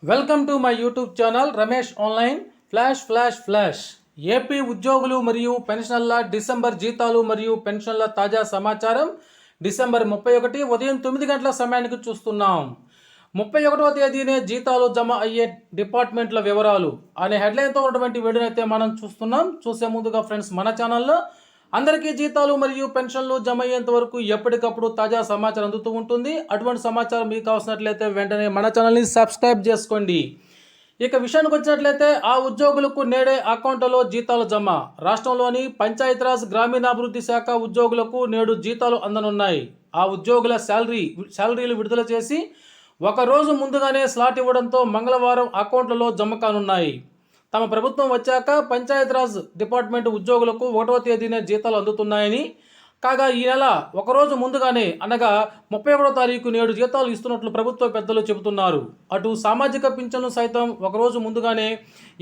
Welcome to my YouTube channel Ramesh online flash. AP ఉద్యోగులు మరియు పెన్షనర్ల December జీతాలు మరియు పెన్షన్ల తాజా సమాచారం డిసెంబర్ 31 ఉదయం 9 గంటల సమయానికి చూస్తున్నాం. 31వ తేదీనే జీతాలు జమ అయ్యే డిపార్ట్మెంట్ల వివరాలు అనే హెడ్లైన్తో ఉన్నటువంటి వీడియోని అయితే మనం చూస్తున్నాం. చూసే ముందుగా ఫ్రెండ్స్, మన ఛానల్లో అందరికీ జీతాలు మరియు పెన్షన్లు జమ అయ్యేంత వరకు ఎప్పటికప్పుడు తాజా సమాచారం అందుతూ ఉంటుంది. అటువంటి సమాచారం మీకు కావాల్సినట్లయితే వెంటనే మన ఛానల్ని సబ్స్క్రైబ్ చేసుకోండి. ఇక విషయానికి వచ్చినట్లయితే ఆ ఉద్యోగులకు నేడే అకౌంట్లో జీతాలు జమ. రాష్ట్రంలోని పంచాయతీరాజ్ గ్రామీణాభివృద్ధి శాఖ ఉద్యోగులకు నేడు జీతాలు అందనున్నాయి. ఆ ఉద్యోగుల శాలరీలు విడుదల చేసి ఒకరోజు ముందుగానే స్లాట్ ఇవ్వడంతో మంగళవారం అకౌంట్లలో జమ కానున్నాయి. తమ ప్రభుత్వం వచ్చాక పంచాయతీరాజ్ డిపార్ట్మెంట్ ఉద్యోగులకు 1వ తేదీనే జీతాలు అందుతున్నాయని, కాగా ఈ నెల ఒకరోజు ముందుగానే అనగా 31వ తారీఖు నేడు జీతాలు ఇస్తున్నట్లు ప్రభుత్వ పెద్దలు చెబుతున్నారు. అటు సామాజిక పింఛన్లు సైతం ఒకరోజు ముందుగానే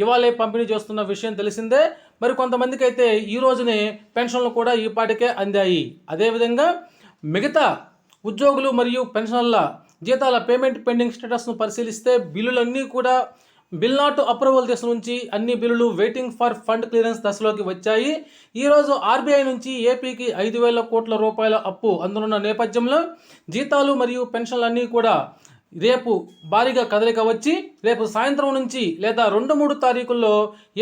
ఇవాళే పంపిణీ చేస్తున్న విషయం తెలిసిందే. మరి కొంతమందికి అయితే ఈ రోజునే పెన్షన్లు కూడా ఈ పాటికే అందాయి. అదేవిధంగా మిగతా ఉద్యోగులు మరియు పెన్షనర్ల జీతాల పేమెంట్ పెండింగ్ స్టేటస్ను పరిశీలిస్తే బిల్లులన్నీ కూడా బిల్ నాట్ అప్రూవల్ దశ నుంచి అన్ని బిల్లులు వెయిటింగ్ ఫర్ ఫండ్ క్లియరెన్స్ దశలోకి వచ్చాయి. ఈరోజు ఆర్బీఐ నుంచి ఏపీకి 5,000 కోట్ల రూపాయల అప్పు అందునున్న నేపథ్యంలో జీతాలు మరియు పెన్షన్లన్నీ కూడా రేపు భారీగా కదలిక వచ్చి రేపు సాయంత్రం నుంచి లేదా 2-3 తారీఖుల్లో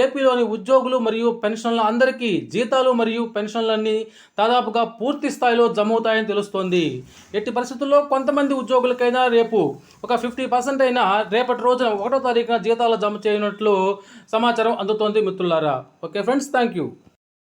ఏపీలోని ఉద్యోగులు మరియు పెన్షన్ల అందరికీ జీతాలు మరియు పెన్షన్లన్నీ దాదాపుగా పూర్తి స్థాయిలో జమ అవుతాయని తెలుస్తోంది. ఎట్టి పరిస్థితుల్లో కొంతమంది ఉద్యోగులకైనా రేపు ఒక 50% అయినా రేపటి రోజున 1వ తారీఖున జీతాలు జమ చేయనట్లు సమాచారం అందుతోంది మిత్రులారా. Okay friends, thank you.